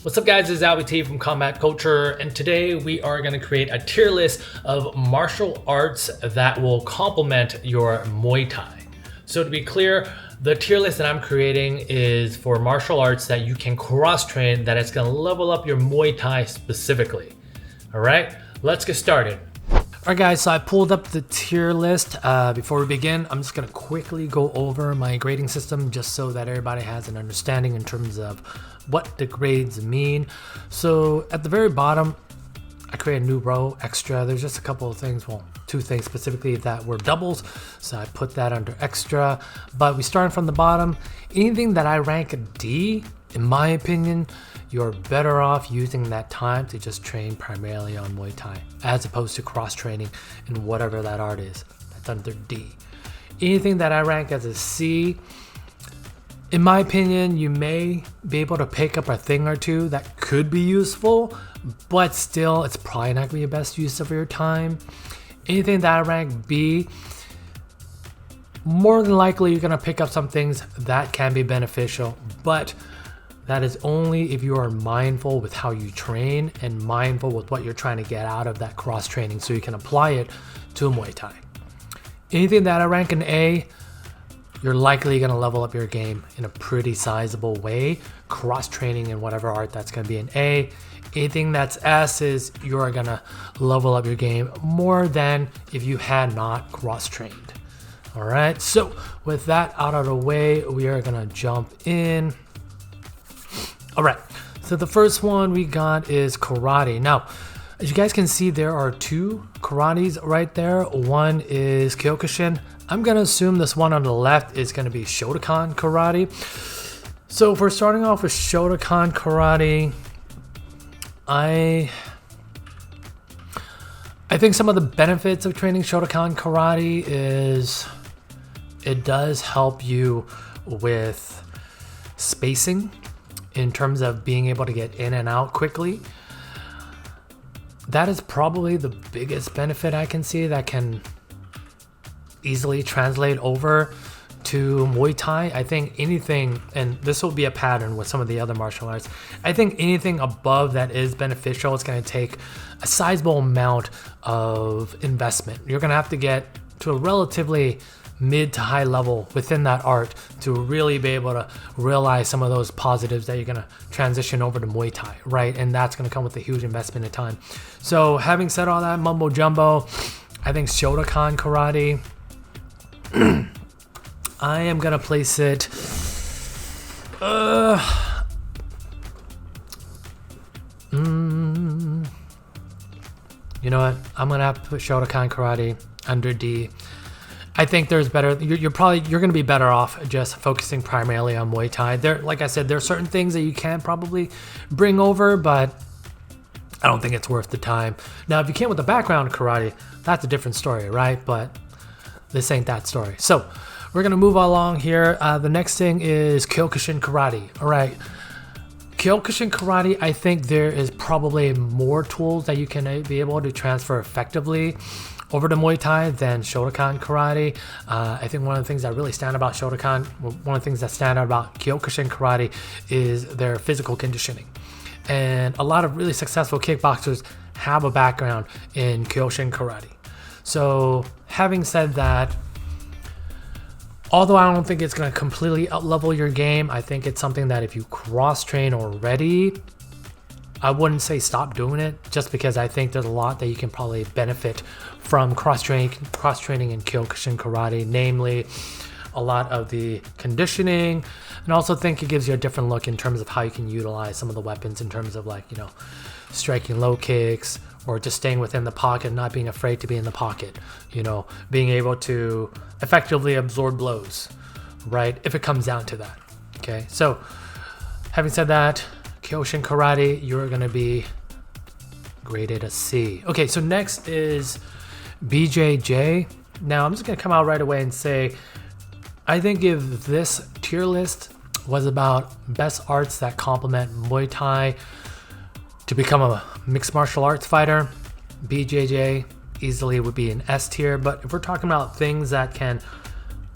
What's up guys, this is Albie from Combat Culture, and today we are going to create a tier list of martial arts that will complement your Muay Thai. So to be clear, the tier list that I'm creating is for martial arts that you can cross-train, that it's going to level up your Muay Thai specifically. Alright, let's get started. Alright guys, so I pulled up the tier list. Before we begin, I'm just going to quickly go over my grading system just so that everybody has an understanding in terms of what the grades mean. So at the very bottom, I create a new row extra. There's just a couple of things, well, two things specifically that were doubles, so I put that under extra. But we starting from the bottom. Anything that I rank a D, in my opinion, you're better off using that time to just train primarily on Muay Thai as opposed to cross-training in whatever that art is. That's under D. Anything that I rank as a C, in my opinion, you may be able to pick up a thing or two that could be useful, but still, it's probably not going to be the best use of your time. Anything that I rank B, more than likely you're going to pick up some things that can be beneficial, but that is only if you are mindful with how you train and mindful with what you're trying to get out of that cross training so you can apply it to Muay Thai. Anything that I rank an A, you're likely going to level up your game in a pretty sizable way. Cross training in whatever art, that's going to be an A. Anything that's S is you're going to level up your game more than if you had not cross trained. All right, so with that out of the way, we are going to jump in. All right, so the first one we got is karate. Now, as you guys can see, there are two karates right there. One is Kyokushin. I'm going to assume this one on the left is going to be Shotokan Karate. So if we're starting off with Shotokan Karate, I think some of the benefits of training Shotokan Karate is it does help you with spacing in terms of being able to get in and out quickly. That is probably the biggest benefit I can see that can easily translate over to Muay Thai. I think anything, and this will be a pattern with some of the other martial arts, I think anything above that is beneficial. It's going to take a sizable amount of investment. You're going to have to get to a relatively mid to high level within that art to really be able to realize some of those positives that you're going to transition over to Muay Thai, right? And that's going to come with a huge investment of time. So having said all that mumbo jumbo, I think Shotokan Karate, I am going to place it you know what? I'm going to have to put Shotokan Karate under D. I think there's better. You're going to be better off just focusing primarily on Muay Thai. There, like I said, there are certain things that you can probably bring over, but I don't think it's worth the time. Now, if you came with a background in karate, that's a different story, right? But this ain't that story. So we're going to move along here. The next thing is Kyokushin Karate. All right. Kyokushin Karate, I think there is probably more tools that you can be able to transfer effectively over to Muay Thai than Shotokan Karate. I think one of the things that really stand out about Shotokan, one of the things that stand out about Kyokushin Karate is their physical conditioning. And a lot of really successful kickboxers have a background in Kyokushin Karate. So having said that, although I don't think it's going to completely up-level your game, I think it's something that if you cross-train already, I wouldn't say stop doing it, just because I think there's a lot that you can probably benefit from cross-training in Kyokushin Karate, namely a lot of the conditioning, and also think it gives you a different look in terms of how you can utilize some of the weapons in terms of, like, you know, striking low kicks or just staying within the pocket, not being afraid to be in the pocket, you know, being able to effectively absorb blows, right, if it comes down to that. Okay, so having said that, Kyokushin Karate, you're going to be graded a C. Okay, so next is BJJ. Now, I'm just going to come out right away and say, I think if this tier list was about best arts that complement Muay Thai to become a mixed martial arts fighter, BJJ easily would be an S tier. But if we're talking about things that can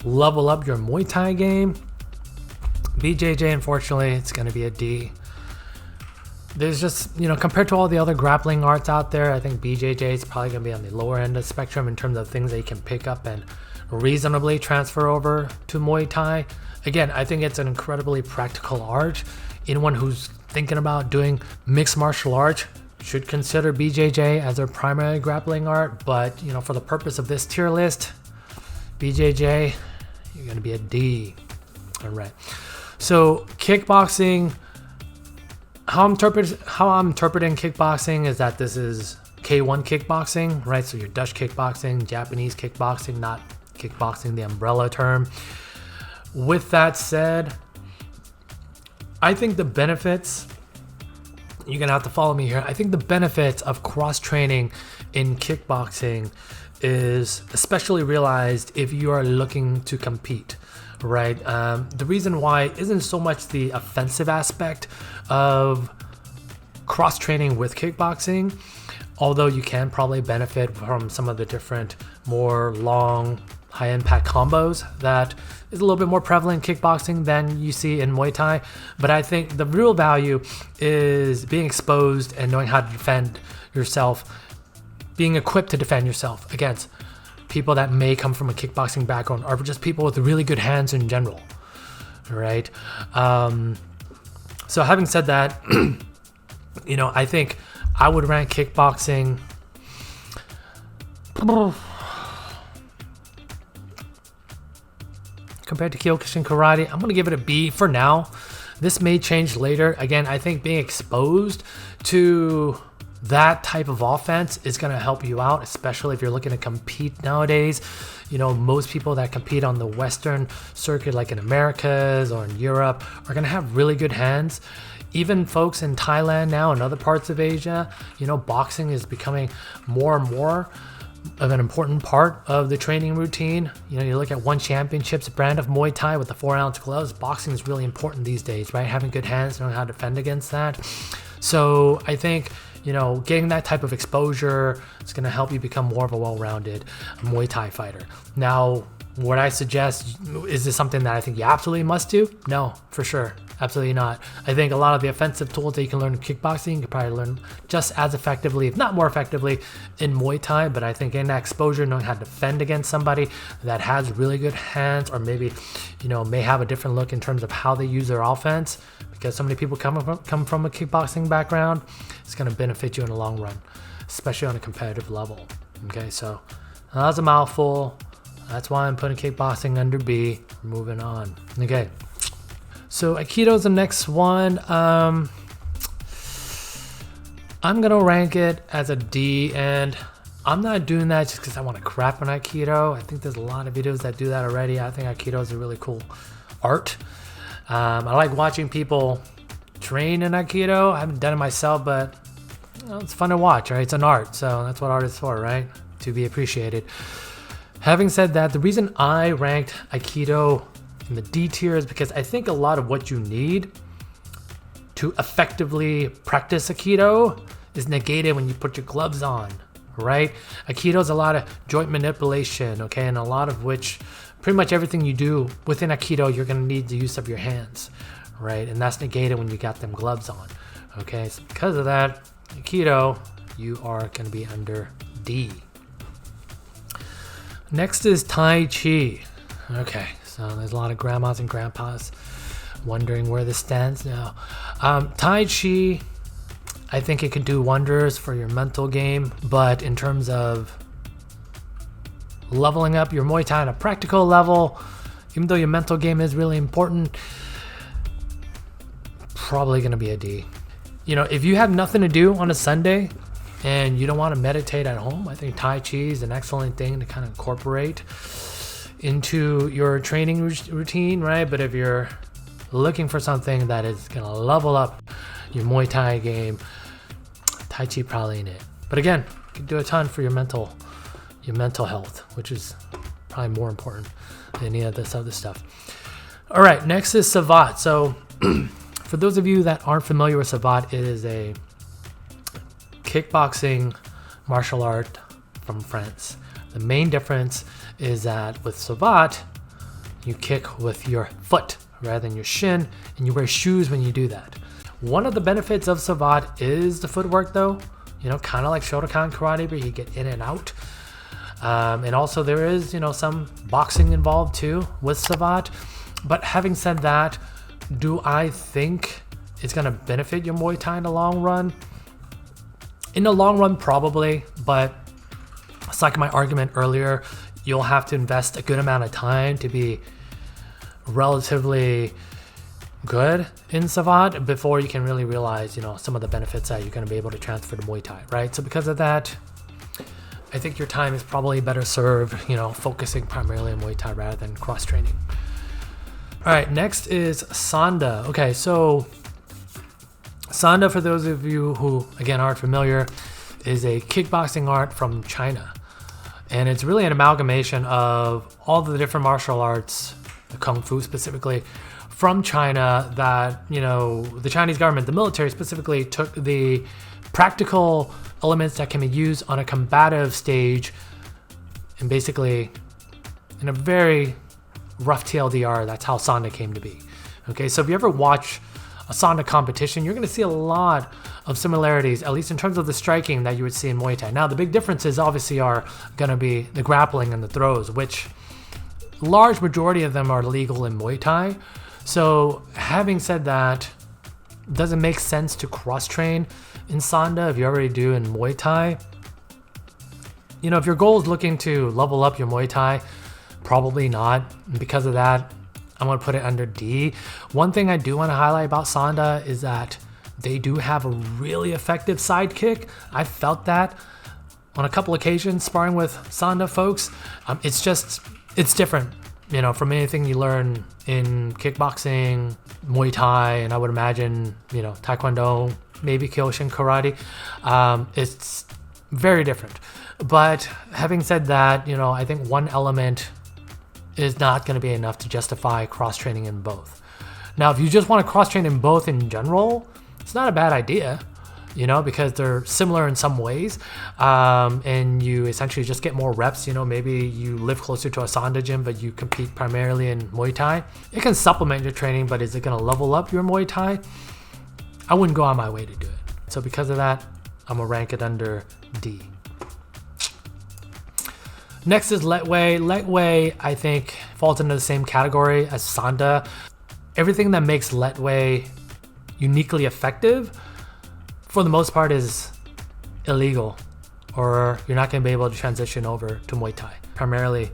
level up your Muay Thai game, BJJ, unfortunately, it's going to be a D. there's just, compared to all the other grappling arts out there, I think BJJ is probably going to be on the lower end of the spectrum in terms of things that you can pick up and reasonably transfer over to Muay Thai. Again, I think it's an incredibly practical art. Anyone who's thinking about doing mixed martial arts should consider BJJ as their primary grappling art. But, for the purpose of this tier list, BJJ, you're going to be a D. All right. So kickboxing, how I'm interpreting kickboxing is that this is K1 kickboxing, right? So your Dutch kickboxing, Japanese kickboxing, not kickboxing, the umbrella term. With that said, I think the benefits, you're gonna have to follow me here. I think the benefits of cross-training in kickboxing is especially realized if you are looking to compete, right? The reason why isn't so much the offensive aspect of cross-training with kickboxing, although you can probably benefit from some of the different more long, high-impact combos that is a little bit more prevalent in kickboxing than you see in Muay Thai. But I think the real value is being exposed and knowing how to defend yourself, being equipped to defend yourself against people that may come from a kickboxing background or just people with really good hands in general, right? So having said that, I think I would rank kickboxing compared to Kyokushin Karate. I'm going to give it a B for now. This may change later. Again, I think being exposed to that type of offense is going to help you out, especially if you're looking to compete nowadays. Most people that compete on the Western circuit, like in Americas or in Europe, are going to have really good hands. Even folks in Thailand now and other parts of Asia, boxing is becoming more and more of an important part of the training routine. You look at One Championship's brand of Muay Thai with the 4-ounce gloves. Boxing is really important these days, right? Having good hands, knowing how to defend against that. So I think, getting that type of exposure is going to help you become more of a well-rounded Muay Thai fighter. Now, what I suggest, is this something that I think you absolutely must do? No, for sure. Absolutely not. I think a lot of the offensive tools that you can learn in kickboxing, you can probably learn just as effectively, if not more effectively, in Muay Thai. But I think in that exposure, knowing how to defend against somebody that has really good hands, or maybe, may have a different look in terms of how they use their offense, because so many people come from a kickboxing background, it's going to benefit you in the long run, especially on a competitive level. Okay, so that was a mouthful. That's why I'm putting kickboxing under B. Moving on. Okay. So Aikido is the next one. I'm gonna rank it as a D, and I'm not doing that just because I want to crap on Aikido. I think there's a lot of videos that do that already. I think Aikido is a really cool art. I like watching people train in Aikido. I haven't done it myself, but it's fun to watch, right? It's an art, so that's what art is for, right? To be appreciated. Having said that, the reason I ranked Aikido in the D tier is because I think a lot of what you need to effectively practice Aikido is negated when you put your gloves on, right? Aikido is a lot of joint manipulation, okay? And a lot of which, pretty much everything you do within Aikido, you're gonna need the use of your hands, right? And that's negated when you got them gloves on, okay? So because of that, Aikido, you are gonna be under D. Next is Tai Chi. Okay, so there's a lot of grandmas and grandpas wondering where this stands now. Tai Chi, I think it can do wonders for your mental game, but in terms of leveling up your Muay Thai on a practical level, even though your mental game is really important, probably gonna be a D. If you have nothing to do on a Sunday and you don't want to meditate at home, I think Tai Chi is an excellent thing to kind of incorporate into your training routine, right? But if you're looking for something that is going to level up your Muay Thai game, Tai Chi probably ain't it. But again, you can do a ton for your mental health, which is probably more important than any of this other stuff. All right, next is Savate. So for those of you that aren't familiar with Savate, it is a kickboxing martial art from France. The main difference is that with Savate, you kick with your foot rather than your shin, and you wear shoes when you do that. One of the benefits of Savate is the footwork though, kind of like Shotokan Karate where you get in and out. And also there is, some boxing involved too with Savate. But having said that, do I think it's going to benefit your Muay Thai in the long run? In the long run, probably, but it's like my argument earlier, you'll have to invest a good amount of time to be relatively good in Savate before you can really realize, some of the benefits that you're going to be able to transfer to Muay Thai, right? So because of that, I think your time is probably better served, focusing primarily on Muay Thai rather than cross-training. All right, next is Sanda. Okay, so Sanda, for those of you who, again, aren't familiar, is a kickboxing art from China. And it's really an amalgamation of all the different martial arts, Kung Fu specifically, from China that, the Chinese government, the military specifically, took the practical elements that can be used on a combative stage and basically, in a very rough TLDR, that's how Sanda came to be. Okay, so if you ever watch a Sanda competition, you're going to see a lot of similarities, at least in terms of the striking that you would see in Muay Thai. Now, the big differences obviously are going to be the grappling and the throws, which large majority of them are legal in Muay Thai. So having said that, does it make sense to cross-train in Sanda if you already do in Muay Thai? If your goal is looking to level up your Muay Thai, probably not. And because of that, I'm going to put it under D. One thing I do want to highlight about Sanda is that they do have a really effective side kick. I felt that on a couple occasions sparring with Sanda folks. It's different, from anything you learn in kickboxing, Muay Thai, and I would imagine, Tae Kwon Do, maybe Kyokushin Karate. It's very different. But having said that, I think one element is not going to be enough to justify cross-training in both. Now, if you just want to cross-train in both in general, it's not a bad idea, because they're similar in some ways, and you essentially just get more reps. Maybe you live closer to a Sanda gym, but you compete primarily in Muay Thai. It can supplement your training, but is it going to level up your Muay Thai? I wouldn't go on my way to do it. So because of that, I'm going to rank it under D. Next is Lethwei. Lethwei, I think, falls into the same category as Sanda. Everything that makes Lethwei uniquely effective, for the most part, is illegal, or you're not going to be able to transition over to Muay Thai, primarily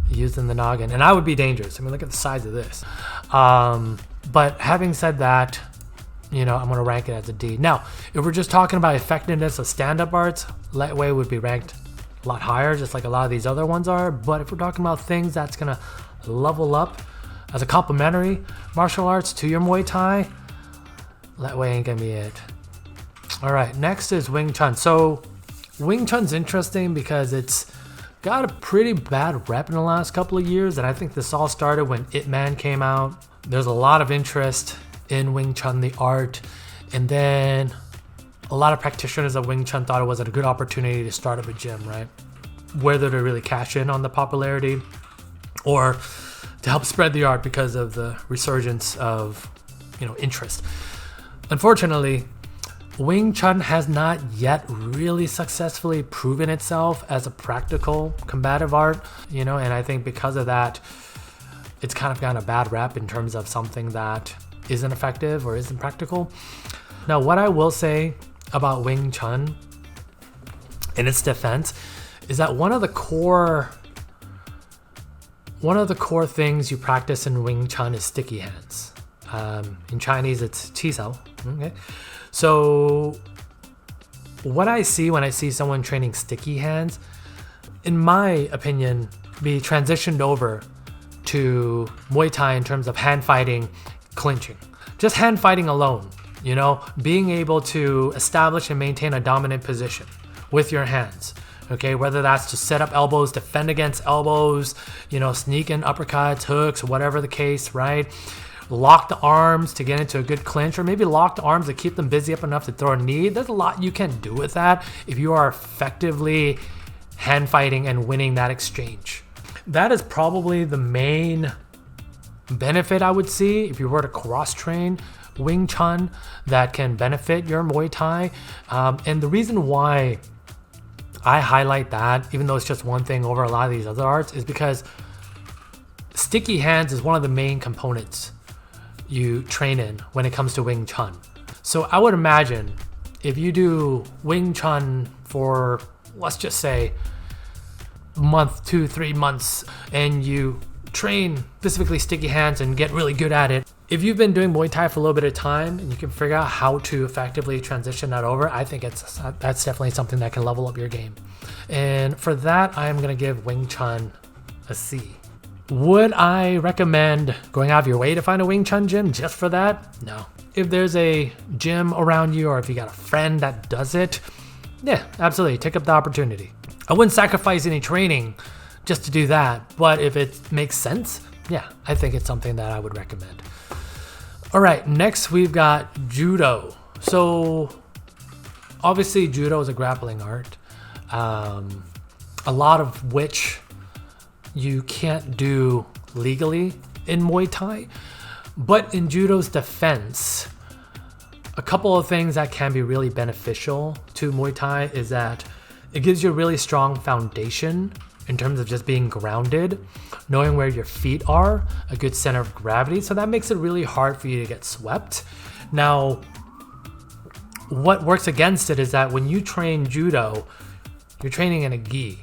used in the noggin. And I would be dangerous. Look at the size of this. But having said that, I'm going to rank it as a D. Now, if we're just talking about effectiveness of stand-up arts, Lethwei would be ranked a lot higher, just like a lot of these other ones are. But if we're talking about things that's going to level up as a complementary martial arts to your Muay Thai, Lethwei ain't going to be it. All right, next is Wing Chun. So Wing Chun's interesting because it's got a pretty bad rep in the last couple of years, and I think this all started when Ip Man came out. There's a lot of interest in Wing Chun, the art, and then a lot of practitioners of Wing Chun thought it was a good opportunity to start up a gym, right? Whether to really cash in on the popularity or to help spread the art because of the resurgence of, interest. Unfortunately, Wing Chun has not yet really successfully proven itself as a practical combative art, and I think because of that, it's kind of gotten a bad rep in terms of something that isn't effective or isn't practical. Now, what I will say about Wing Chun in its defense is that one of the core things you practice in Wing Chun is sticky hands. In Chinese, it's qisao. Okay, so what I see when I see someone training sticky hands, in my opinion, be transitioned over to Muay Thai in terms of hand fighting, clinching, just hand fighting alone. Being able to establish and maintain a dominant position with your hands. Okay, whether that's to set up elbows, defend against elbows, sneak in uppercuts, hooks, whatever the case, right? Lock the arms to get into a good clinch, or maybe lock the arms to keep them busy up enough to throw a knee. There's a lot you can do with that if you are effectively hand fighting and winning that exchange. That is probably the main benefit I would see if you were to cross train Wing Chun that can benefit your Muay Thai. And the reason why I highlight that, even though it's just one thing over a lot of these other arts, is because sticky hands is one of the main components you train in when it comes to Wing Chun. So I would imagine if you do Wing Chun for, let's just say, a month, 2-3 months, and you train specifically sticky hands and get really good at it, if you've been doing Muay Thai for a little bit of time and you can figure out how to effectively transition that over, I think that's definitely something that can level up your game. And for that, I'm gonna give Wing Chun a C. Would I recommend going out of your way to find a Wing Chun gym just for that? No. If there's a gym around you, or if you got a friend that does it, yeah, absolutely, take up the opportunity. I wouldn't sacrifice any training just to do that, but if it makes sense, yeah, I think it's something that I would recommend. All right, next we've got Judo. So obviously Judo is a grappling art, a lot of which you can't do legally in Muay Thai. But in Judo's defense, a couple of things that can be really beneficial to Muay Thai is that it gives you a really strong foundation in terms of just being grounded, knowing where your feet are, a good center of gravity. So that makes it really hard for you to get swept. Now, what works against it is that when you train Judo, you're training in a gi.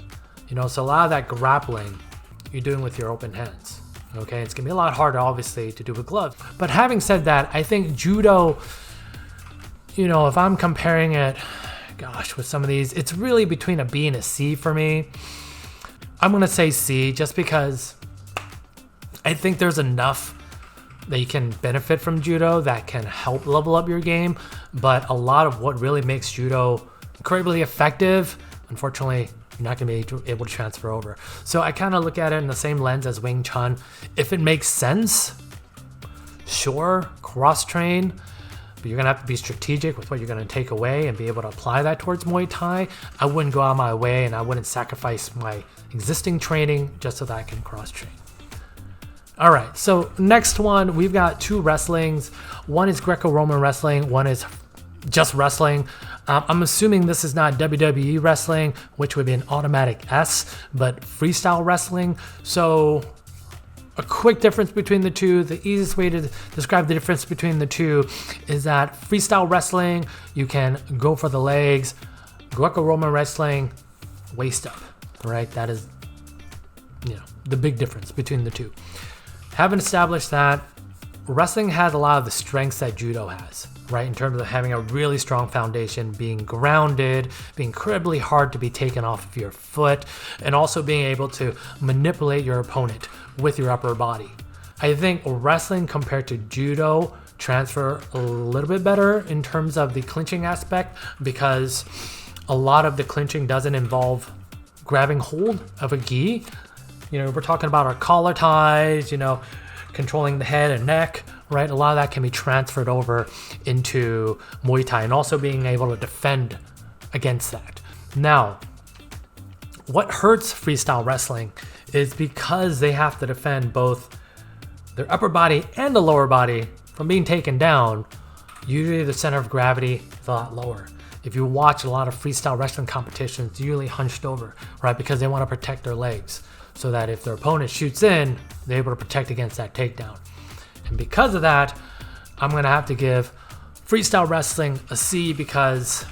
So a lot of that grappling you're doing with your open hands. Okay, it's gonna be a lot harder, obviously, to do with gloves. But having said that, I think Judo, if I'm comparing it, with some of these, it's really between a B and a C for me. I'm gonna say C just because I think there's enough that you can benefit from Judo that can help level up your game. But a lot of what really makes Judo incredibly effective, unfortunately, you're not going to be able to transfer over. So I kind of look at it in the same lens as Wing Chun. If it makes sense, sure, cross-train, but you're going to have to be strategic with what you're going to take away and be able to apply that towards Muay Thai. I wouldn't go out of my way, and I wouldn't sacrifice my existing training just so that I can cross-train. All right, so next one, we've got two wrestlings. One is Greco-Roman Wrestling, one is just wrestling. I'm assuming this is not WWE wrestling, which would be an automatic S, but freestyle wrestling. So a quick difference between the two, the easiest way to describe the difference between the two is that freestyle wrestling, you can go for the legs. Greco-Roman wrestling, waist up, right? That is, the big difference between the two. Having established that, wrestling has a lot of the strengths that Judo has, right? In terms of having a really strong foundation, being grounded, being incredibly hard to be taken off of your foot, and also being able to manipulate your opponent with your upper body. I think wrestling compared to Judo transfer a little bit better in terms of the clinching aspect, because a lot of the clinching doesn't involve grabbing hold of a gi. We're talking about our collar ties, controlling the head and neck, right? A lot of that can be transferred over into Muay Thai, and also being able to defend against that. Now, what hurts freestyle wrestling is because they have to defend both their upper body and the lower body from being taken down, usually the center of gravity is a lot lower. If you watch a lot of freestyle wrestling competitions, it's usually hunched over, right? Because they want to protect their legs, so that if their opponent shoots in, they're able to protect against that takedown. And because of that, I'm going to have to give freestyle wrestling a C, because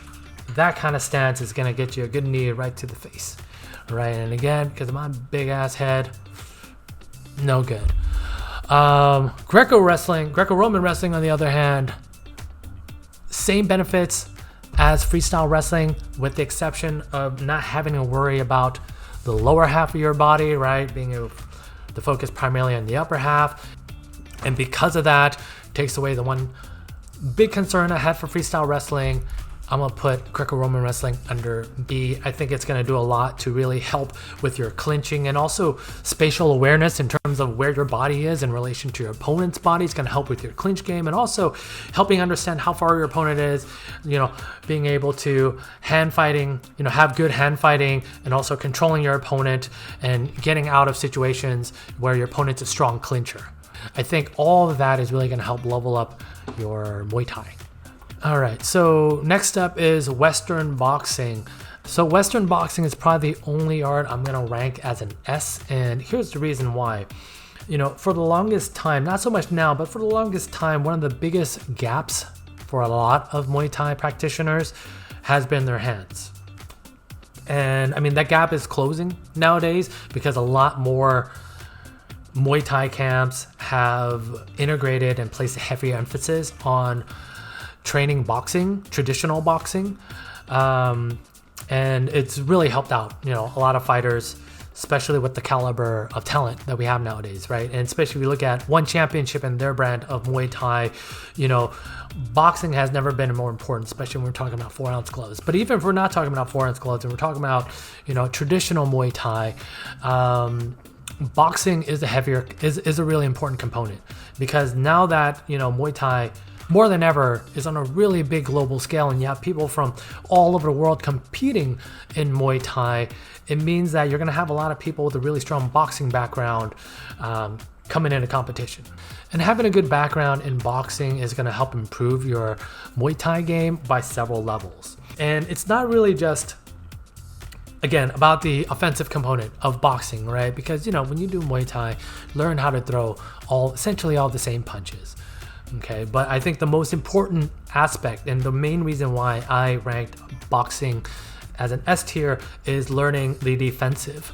that kind of stance is going to get you a good knee right to the face, right? And again, because of my big ass head, no good. Greco-Roman wrestling, on the other hand, same benefits as freestyle wrestling, with the exception of not having to worry about the lower half of your body, right? Being able to focus primarily on the upper half. And because of that, takes away the one big concern I had for freestyle wrestling. I'm gonna put Greco-Roman wrestling under B. I think it's gonna do a lot to really help with your clinching and also spatial awareness in terms of where your body is in relation to your opponent's body. It's gonna help with your clinch game, and also helping understand how far your opponent is, being able to hand fighting, have good hand fighting, and also controlling your opponent and getting out of situations where your opponent's a strong clincher. I think all of that is really going to help level up your Muay Thai. All right, so next up is Western boxing. So Western boxing is probably the only art I'm going to rank as an S, and here's the reason why. For the longest time, not so much now, but for the longest time, one of the biggest gaps for a lot of Muay Thai practitioners has been their hands. And I mean, that gap is closing nowadays because a lot more Muay Thai camps have integrated and placed a heavier emphasis on training boxing, traditional boxing. And it's really helped out, a lot of fighters, especially with the caliber of talent that we have nowadays, right? And especially if you look at one championship and their brand of Muay Thai, boxing has never been more important, especially when we're talking about 4-ounce gloves. But even if we're not talking about 4-ounce gloves and we're talking about, traditional Muay Thai, boxing is a really important component, because now that, Muay Thai more than ever is on a really big global scale, and you have people from all over the world competing in Muay Thai, it means that you're going to have a lot of people with a really strong boxing background coming into competition. And having a good background in boxing is going to help improve your Muay Thai game by several levels. And it's not really just, again, about the offensive component of boxing, right? Because, when you do Muay Thai, learn how to throw essentially all the same punches. Okay, but I think the most important aspect and the main reason why I ranked boxing as an S tier is learning the defensive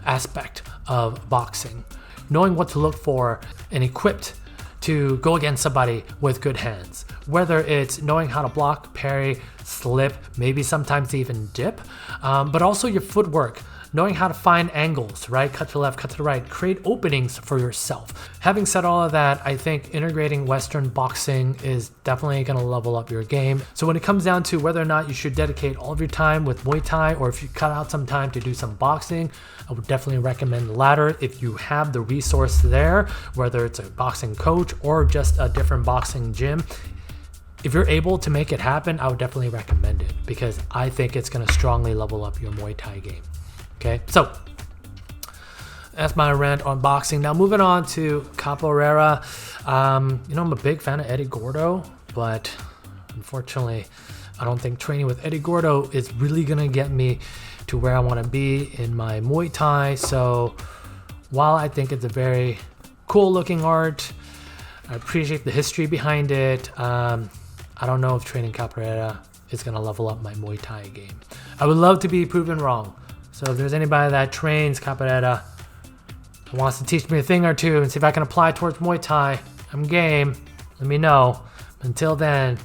aspect of boxing, knowing what to look for and equipped to go against somebody with good hands, whether it's knowing how to block, parry, slip, maybe sometimes even dip, but also your footwork, knowing how to find angles, right? Cut to the left, cut to the right, create openings for yourself. Having said all of that, I think integrating Western boxing is definitely going to level up your game. So when it comes down to whether or not you should dedicate all of your time with Muay Thai, or if you cut out some time to do some boxing, I would definitely recommend the latter if you have the resource there, whether it's a boxing coach or just a different boxing gym. If you're able to make it happen, I would definitely recommend it, because I think it's going to strongly level up your Muay Thai game. Okay, so that's my rant on boxing. Now moving on to Capoeira. I'm a big fan of Eddie Gordo, but unfortunately, I don't think training with Eddie Gordo is really gonna get me to where I want to be in my Muay Thai. So while I think it's a very cool looking art, I appreciate the history behind it, I don't know if training Capoeira is gonna level up my Muay Thai game. I would love to be proven wrong. So if there's anybody that trains Capoeira and wants to teach me a thing or two and see if I can apply towards Muay Thai, I'm game. Let me know. Until then,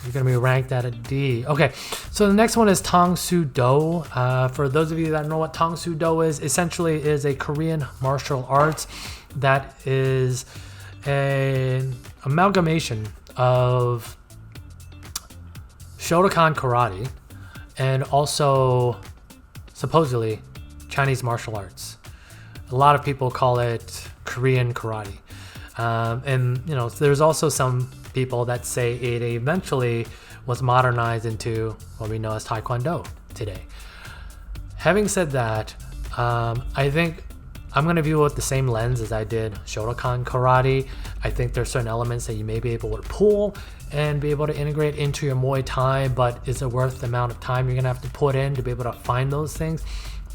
you're going to be ranked at a D. Okay, so the next one is Tang Soo Do. For those of you that know what Tang Soo Do is, essentially is a Korean martial arts that is an amalgamation of Shotokan Karate and also supposedly Chinese martial arts. A lot of people call it Korean karate. And there's also some people that say it eventually was modernized into what we know as Tae Kwon Do today. Having said that, I think I'm going to view it with the same lens as I did Shotokan Karate. I think there's certain elements that you may be able to pull and be able to integrate into your Muay Thai, but is it worth the amount of time you're going to have to put in to be able to find those things?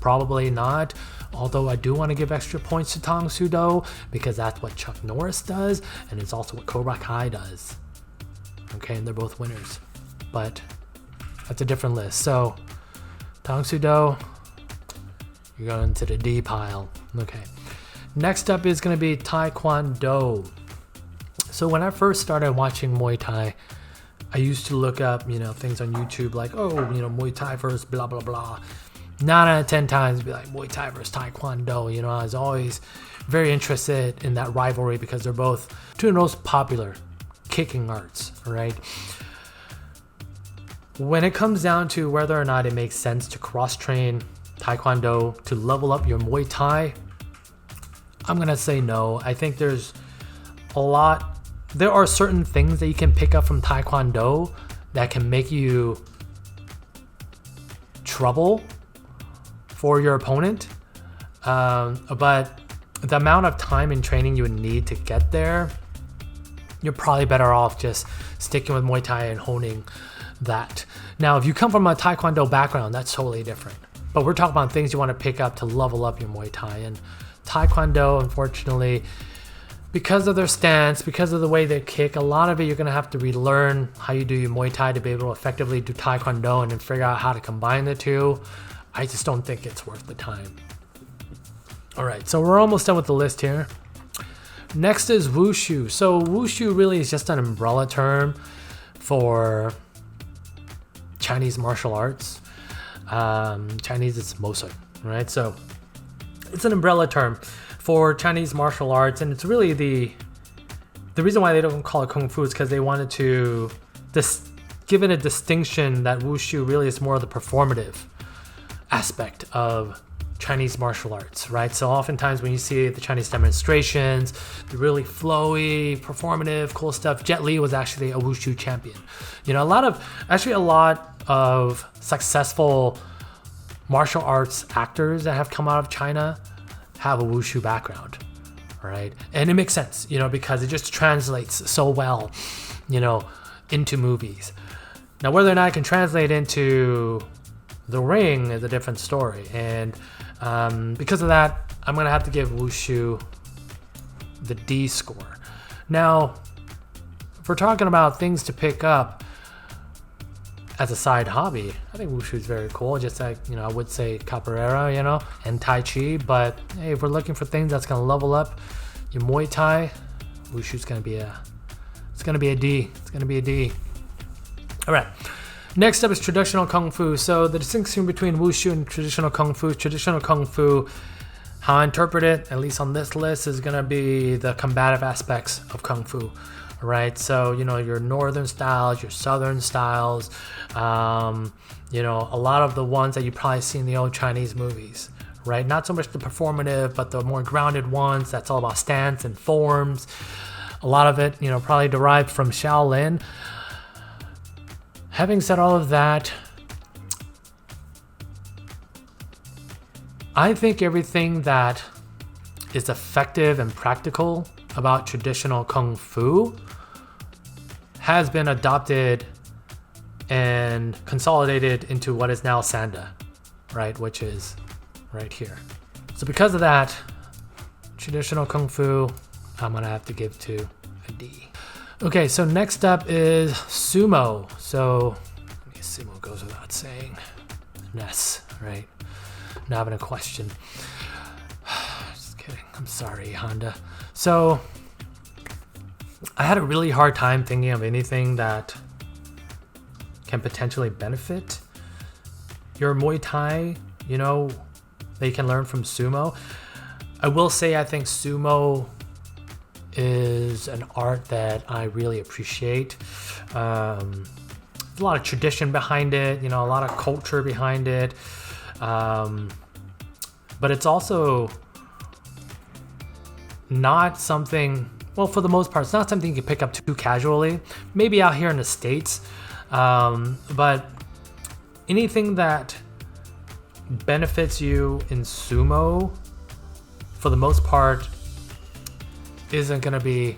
Probably not. Although I do want to give extra points to Tang Soo Do, because that's what Chuck Norris does, and it's also what Cobra Kai does. Okay, and they're both winners. But that's a different list. So, Tang Soo Do, you're going to the D pile. Okay. Next up is going to be Tae Kwon Do. So when I first started watching Muay Thai, I used to look up, things on YouTube like, Muay Thai versus blah, blah, blah. 9 out of 10 times be like Muay Thai versus Tae Kwon Do. I was always very interested in that rivalry because they're both two of the most popular kicking arts, right? When it comes down to whether or not it makes sense to cross-train Tae Kwon Do to level up your Muay Thai, I'm going to say no. I think there are certain things that you can pick up from Tae Kwon Do that can make you trouble for your opponent. But the amount of time and training you would need to get there, you're probably better off just sticking with Muay Thai and honing that. Now, if you come from a Taekwondo background, that's totally different. But we're talking about things you want to pick up to level up your Muay Thai. And Taekwondo, unfortunately, because of their stance, because of the way they kick, a lot of it you're going to have to relearn how you do your Muay Thai to be able to effectively do Taekwondo and then figure out how to combine the two. I just don't think it's worth the time. All right, so we're almost done with the list here. Next is Wushu. So Wushu really is just an umbrella term for Chinese martial arts. Chinese is Mosun, right? So it's an umbrella term for Chinese martial arts, and it's really the reason why they don't call it Kung Fu is because they wanted to give it a distinction that Wushu really is more of the performative aspect of Chinese martial arts, right? So oftentimes when you see the Chinese demonstrations, the really flowy, performative, cool stuff. Jet Li was actually a Wushu champion. You know, a lot of successful martial arts actors that have come out of China have a Wushu background, right? And it makes sense, you know, because it just translates so well, you know, into movies. Now, whether or not it can translate into the ring is a different story. And because of that, I'm going to have to give Wushu the D score. Now, if we're talking about things to pick up as a side hobby, I think Wushu is very cool. Just like, you know, I would say Capoeira, you know, and Tai Chi. But hey, if we're looking for things that's going to level up your Muay Thai, Wushu's going to be it's going to be a D. It's going to be a D. All right. Next up is traditional Kung Fu. So the distinction between Wushu and traditional Kung Fu, how I interpret it, at least on this list, is going to be the combative aspects of Kung Fu, right? So, you know, your northern styles, your southern styles, you know, a lot of the ones that you probably see in the old Chinese movies, right? Not so much the performative, but the more grounded ones. That's all about stance and forms. A lot of it, you know, probably derived from Shaolin. Having said all of that, I think everything that is effective and practical about traditional Kung Fu has been adopted and consolidated into what is now Sanda, right? Which is right here. So because of that, traditional Kung Fu, I'm gonna have to give to a D. Okay, so next up is Sumo. So, I guess Sumo goes without saying. Ness, right? Not having a question. Just kidding. I'm sorry, Honda. So, I had a really hard time thinking of anything that can potentially benefit your Muay Thai, you know, that you can learn from Sumo. I will say I think Sumo is an art that I really appreciate. There's a lot of tradition behind it, you know, a lot of culture behind it. But it's also not something, well, for the most part, it's not something you can pick up too casually. Maybe out here in the States. But anything that benefits you in Sumo, for the most part, isn't going to be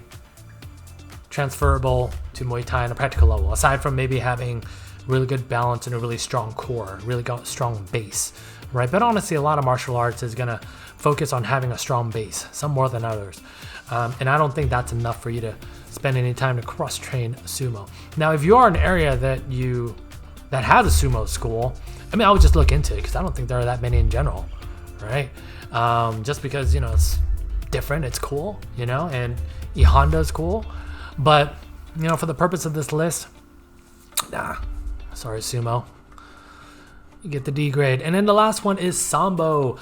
transferable to Muay Thai on a practical level, aside from maybe having really good balance and a really strong core, really strong base, right? But honestly, a lot of martial arts is going to focus on having a strong base, some more than others. And I don't think that's enough for you to spend any time to cross-train Sumo. Now, if you are in an area that has a Sumo school, I mean, I would just look into it because I don't think there are that many in general, right? Just because, you know, it's different, it's cool, you know, and E Honda's cool, but you know, for the purpose of this list, nah, sorry, Sumo, you get the D grade. And then the last one is Sambo.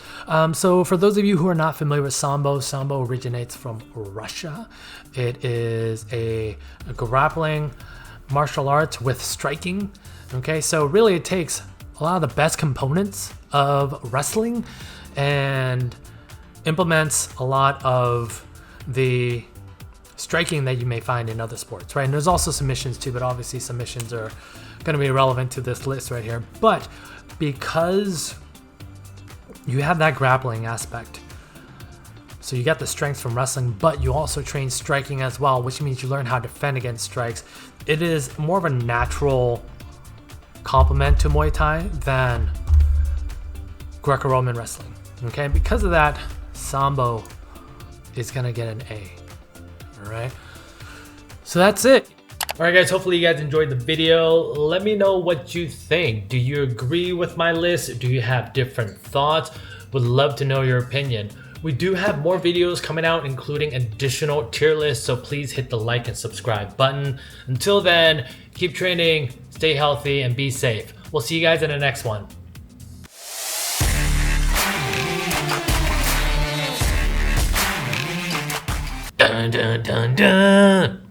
So for those of you who are not familiar with Sambo originates from Russia. It is a grappling martial arts with striking. Okay, so really it takes a lot of the best components of wrestling and implements a lot of the striking that you may find in other sports, right? And there's also submissions too, but obviously submissions are going to be relevant to this list right here. But because you have that grappling aspect, So you get the strength from wrestling, but you also train striking as well, which means you learn how to defend against strikes. It is more of a natural complement to Muay Thai than Greco-Roman wrestling. Okay, because of that, Sambo is gonna get an A. All right, so that's it. All right, guys, hopefully you guys enjoyed the video. Let me know what you think. Do you agree with my list? Do you have different thoughts? Would love to know your opinion. We do have more videos coming out, including additional tier lists, so please hit the like and subscribe button. Until then, keep training, stay healthy, and be safe. We'll see you guys in the next one. Dun, dun, dun, dun.